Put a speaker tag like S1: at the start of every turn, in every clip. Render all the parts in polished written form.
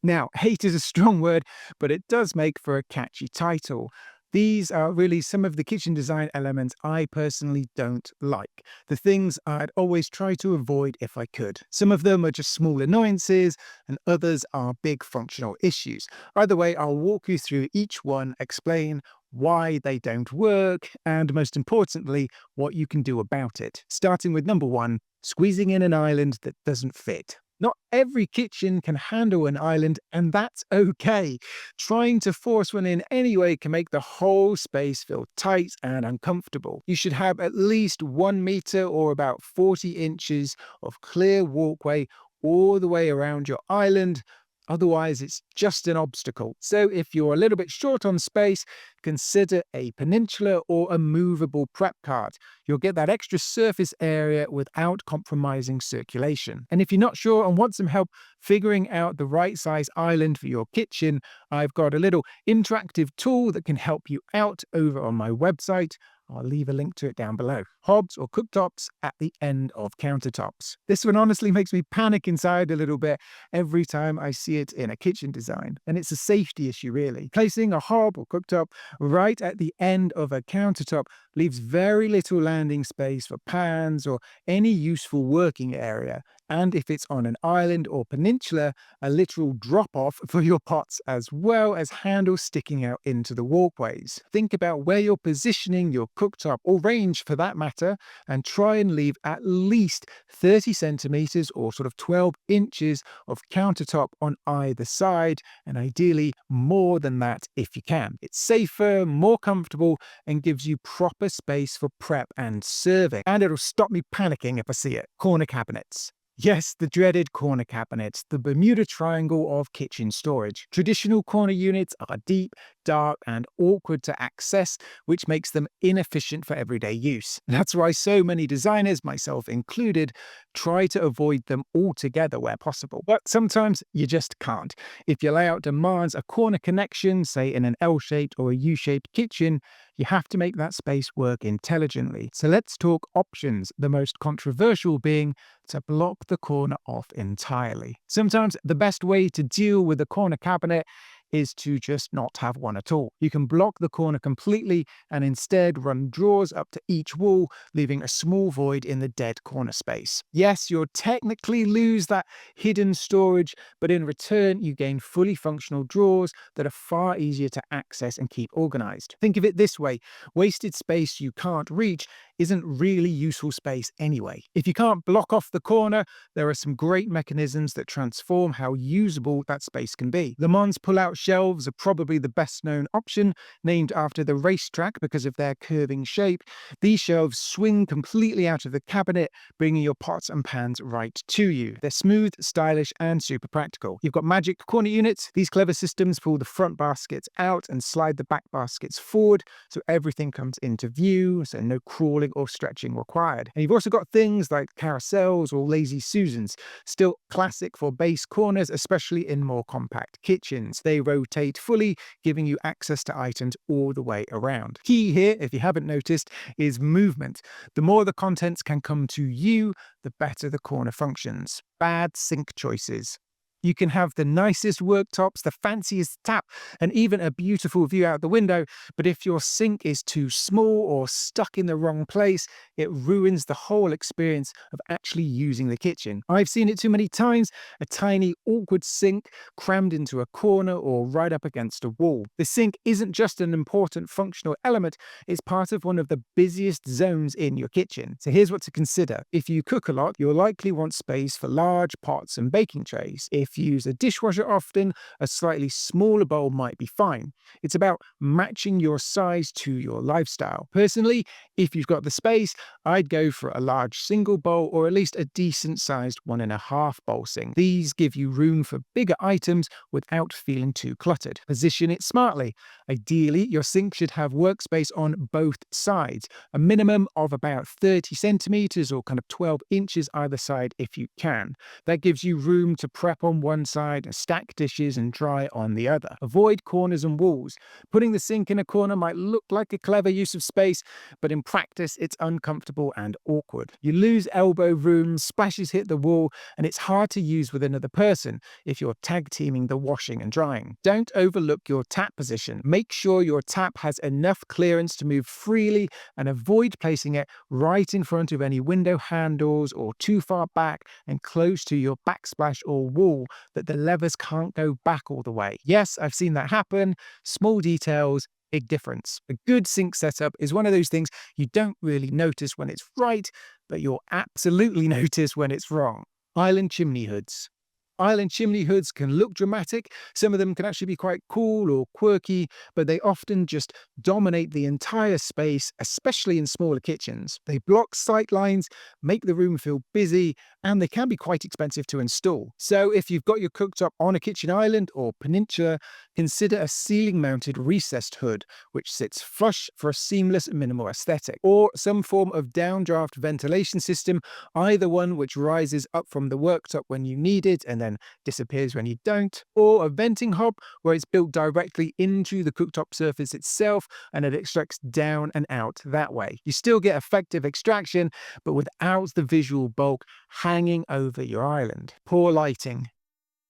S1: Now, hate is a strong word, but it does make for a catchy title. These are really some of the kitchen design elements I personally don't like. The things I'd always try to avoid if I could. Some of them are just small annoyances, and others are big functional issues. Either way, I'll walk you through each one, explain why they don't work, and most importantly, what you can do about it. Starting with number one, squeezing in an island that doesn't fit. Not every kitchen can handle an island, and that's okay. Trying to force one in anyway can make the whole space feel tight and uncomfortable. You should have at least 1 meter or about 40 inches of clear walkway all the way around your island. Otherwise, it's just an obstacle. So if you're a little bit short on space, consider a peninsula or a movable prep cart. You'll get that extra surface area without compromising circulation. And if you're not sure and want some help figuring out the right size island for your kitchen, I've got a little interactive tool that can help you out over on my website. I'll leave a link to it down below. Hobs or cooktops at the end of countertops. This one honestly makes me panic inside a little bit every time I see it in a kitchen design. And it's a safety issue, really. Placing a hob or cooktop right at the end of a countertop leaves very little landing space for pans or any useful working area. And if it's on an island or peninsula, a literal drop-off for your pots as well as handles sticking out into the walkways. Think about where you're positioning your cooktop, or range for that matter, and try and leave at least 30 centimeters or sort of 12 inches of countertop on either side, and ideally more than that if you can. It's safer, more comfortable, and gives you proper space for prep and serving. And it'll stop me panicking if I see it. Corner cabinets. Yes, the dreaded corner cabinets, the Bermuda Triangle of kitchen storage. Traditional corner units are deep, dark, and awkward to access, which makes them inefficient for everyday use. That's why so many designers, myself included, try to avoid them altogether where possible. But sometimes you just can't. If your layout demands a corner connection, say in an L-shaped or a U-shaped kitchen, you have to make that space work intelligently. So let's talk options, the most controversial being to block the corner off entirely. Sometimes the best way to deal with a corner cabinet is to just not have one at all. You can block the corner completely and instead run drawers up to each wall, leaving a small void in the dead corner space. Yes, you'll technically lose that hidden storage, but in return you gain fully functional drawers that are far easier to access and keep organized. Think of it this way: wasted space you can't reach isn't really useful space anyway. If you can't block off the corner, there are some great mechanisms that transform how usable that space can be. Le Mans pull-out shelves are probably the best known option, named after the racetrack because of their curving shape. These shelves swing completely out of the cabinet, bringing your pots and pans right to you. They're smooth, stylish, and super practical. You've got magic corner units. These clever systems pull the front baskets out and slide the back baskets forward, so everything comes into view, so no crawling or stretching required. And you've also got things like carousels or lazy Susans, still classic for base corners, especially in more compact kitchens. They rotate fully, giving you access to items all the way around. Key here, if you haven't noticed, is movement. The more the contents can come to you, the better the corner functions. Bad sink choices. You can have the nicest worktops, the fanciest tap, and even a beautiful view out the window, but if your sink is too small or stuck in the wrong place, it ruins the whole experience of actually using the kitchen. I've seen it too many times: a tiny, awkward sink crammed into a corner or right up against a wall. The sink isn't just an important functional element, it's part of one of the busiest zones in your kitchen. So here's what to consider. If you cook a lot, you'll likely want space for large pots and baking trays. If you use a dishwasher often, a slightly smaller bowl might be fine. It's about matching your size to your lifestyle. Personally, if you've got the space, I'd go for a large single bowl or at least a decent sized 1.5 bowl sink. These give you room for bigger items without feeling too cluttered. Position it smartly. Ideally, your sink should have workspace on both sides, a minimum of about 30 centimeters or kind of 12 inches either side if you can. That gives you room to prep on on one side, stack dishes and dry on the other. Avoid corners and walls. Putting the sink in a corner might look like a clever use of space, but in practice, it's uncomfortable and awkward. You lose elbow room, splashes hit the wall, and it's hard to use with another person if you're tag teaming the washing and drying. Don't overlook your tap position. Make sure your tap has enough clearance to move freely and avoid placing it right in front of any window handles or too far back and close to your backsplash or wall that the levers can't go back all the way. Yes, I've seen that happen. Small details, big difference. A good sink setup is one of those things you don't really notice when it's right, but you'll absolutely notice when it's wrong. Island chimney hoods. Island chimney hoods can look dramatic. Some of them can actually be quite cool or quirky, but they often just dominate the entire space, especially in smaller kitchens. They block sight lines, make the room feel busy, and they can be quite expensive to install. So if you've got your cooktop on a kitchen island or peninsula, consider a ceiling-mounted recessed hood, which sits flush for a seamless minimal aesthetic, or some form of downdraft ventilation system, either one which rises up from the worktop when you need it and then disappears when you don't, or a venting hob where it's built directly into the cooktop surface itself and it extracts down and out that way. You still get effective extraction, but without the visual bulk hanging over your island. Poor lighting.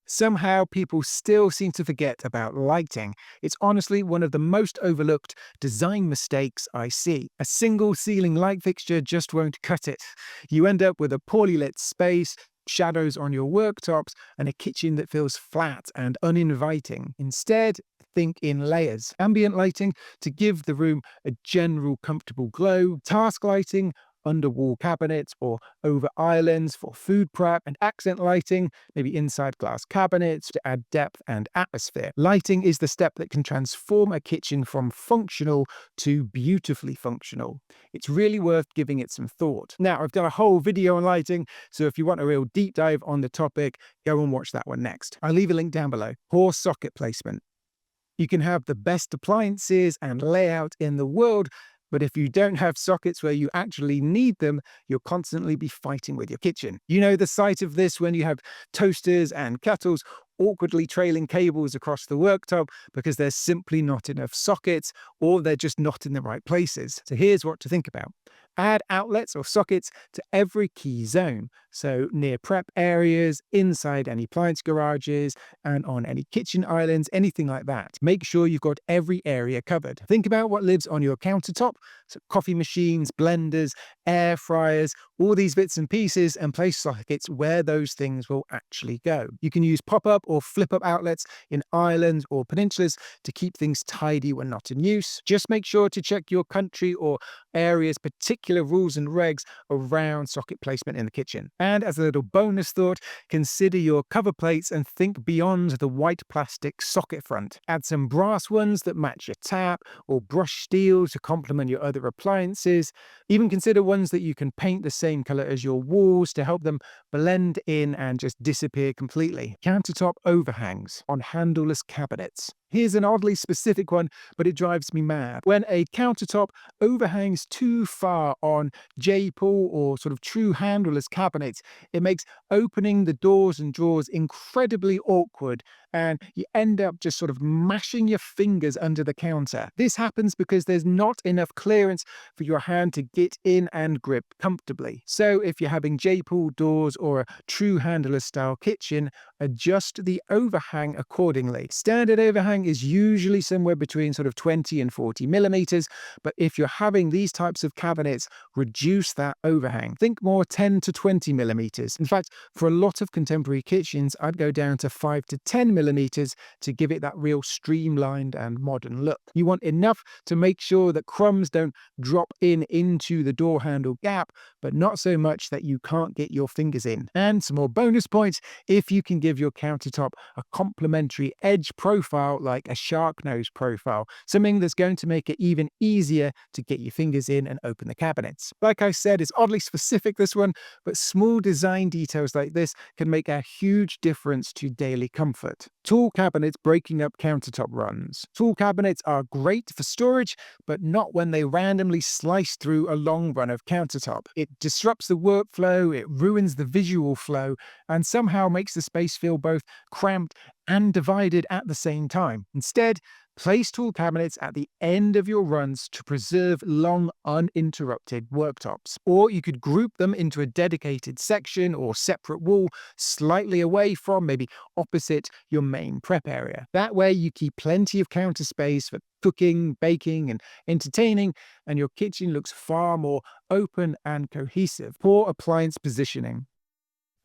S1: Somehow, people still seem to forget about lighting. It's honestly one of the most overlooked design mistakes I see. A single ceiling light fixture just won't cut it. You end up with a poorly lit space, shadows on your worktops, and a kitchen that feels flat and uninviting. Instead, think in layers. Ambient lighting to give the room a general comfortable glow, task lighting, under wall cabinets or over islands for food prep, and accent lighting, maybe inside glass cabinets to add depth and atmosphere. Lighting is the step that can transform a kitchen from functional to beautifully functional. It's really worth giving it some thought. Now, I've done a whole video on lighting, so if you want a real deep dive on the topic, go and watch that one next. I'll leave a link down below. Poor socket placement. You can have the best appliances and layout in the world, but if you don't have sockets where you actually need them, you'll constantly be fighting with your kitchen. You know the sight of this when you have toasters and kettles awkwardly trailing cables across the worktop because there's simply not enough sockets or they're just not in the right places. So here's what to think about. Add outlets or sockets to every key zone. So near prep areas, inside any appliance garages, and on any kitchen islands, anything like that. Make sure you've got every area covered. Think about what lives on your countertop. So coffee machines, blenders, air fryers, all these bits and pieces, and place sockets where those things will actually go. You can use pop-up or flip-up outlets in islands or peninsulas to keep things tidy when not in use. Just make sure to check your country or area's particular rules and regs around socket placement in the kitchen. And as a little bonus thought, consider your cover plates and think beyond the white plastic socket front. Add some brass ones that match your tap or brushed steel to complement your other appliances. Even consider ones that you can paint the same color as your walls to help them blend in and just disappear completely. Countertop overhangs on handleless cabinets. Here's an oddly specific one, but it drives me mad. When a countertop overhangs too far on J-pull or sort of true handleless cabinets, it makes opening the doors and drawers incredibly awkward, and you end up just sort of mashing your fingers under the counter. This happens because there's not enough clearance for your hand to get in and grip comfortably. So if you're having J-pull doors or a true handleless style kitchen, adjust the overhang accordingly. Standard overhang is usually somewhere between sort of 20 and 40 millimeters, but if you're having these types of cabinets, reduce that overhang. Think more 10 to 20 millimeters. In fact, for a lot of contemporary kitchens, I'd go down to 5 to 10 millimeters to give it that real streamlined and modern look. You want enough to make sure that crumbs don't drop into the door handle gap, but not so much that you can't get your fingers in. And some more bonus points, if you can give your countertop a complementary edge profile like a shark nose profile, something that's going to make it even easier to get your fingers in and open the cabinets. Like I said, it's oddly specific, this one, but small design details like this can make a huge difference to daily comfort. Tall cabinets breaking up countertop runs. Tall cabinets are great for storage, but not when they randomly slice through a long run of countertop. It disrupts the workflow, it ruins the visual flow, and somehow makes the space feel both cramped and divided at the same time. Instead, place tall cabinets at the end of your runs to preserve long, uninterrupted worktops. Or you could group them into a dedicated section or separate wall slightly away from, maybe opposite your main prep area. That way you keep plenty of counter space for cooking, baking, and entertaining, and your kitchen looks far more open and cohesive. Poor appliance positioning.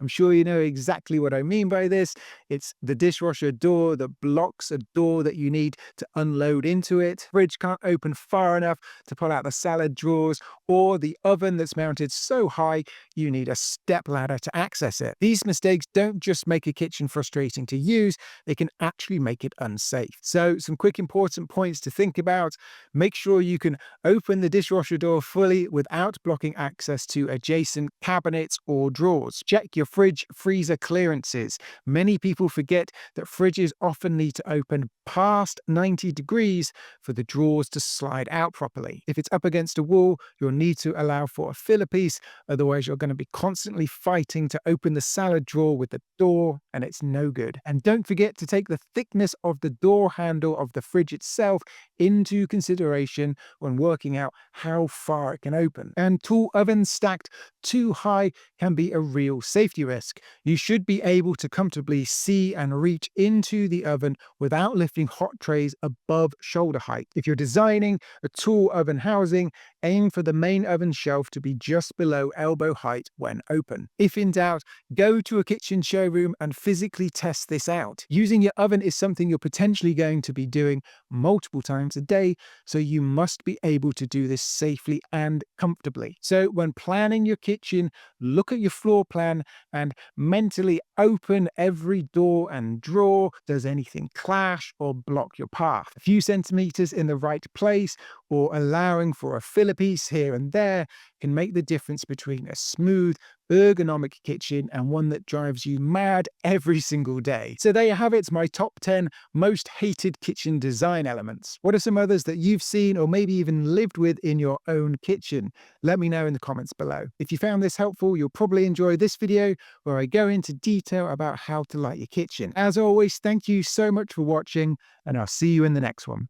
S1: I'm sure you know exactly what I mean by this. It's the dishwasher door that blocks a door that you need to unload into it. Fridge can't open far enough to pull out the salad drawers, or the oven that's mounted so high you need a step ladder to access it. These mistakes don't just make a kitchen frustrating to use, they can actually make it unsafe. So some quick important points to think about. Make sure you can open the dishwasher door fully without blocking access to adjacent cabinets or drawers. Check your fridge freezer clearances. Many people forget that fridges often need to open past 90 degrees for the drawers to slide out properly. If it's up against a wall, you'll need to allow for a filler piece, otherwise you're going to be constantly fighting to open the salad drawer with the door, and it's no good. And don't forget to take the thickness of the door handle of the fridge itself into consideration when working out how far it can open. And tall ovens stacked too high can be a real safety risk. You should be able to comfortably see and reach into the oven without lifting hot trays above shoulder height. If you're designing a tall oven housing, aim for the main oven shelf to be just below elbow height when open. If in doubt, go to a kitchen showroom and physically test this out. Using your oven is something you're potentially going to be doing multiple times a day, so you must be able to do this safely and comfortably. So when planning your kitchen, look at your floor plan and mentally open every door and drawer. Does anything clash or block your path? A few centimeters in the right place or allowing for a filler piece here and there can make the difference between a smooth, ergonomic kitchen and one that drives you mad every single day. So there you have it, my top 10 most hated kitchen design elements. What are some others that you've seen or maybe even lived with in your own kitchen? Let me know in the comments below. If you found this helpful, you'll probably enjoy this video where I go into detail about how to light your kitchen. As always, thank you so much for watching, and I'll see you in the next one.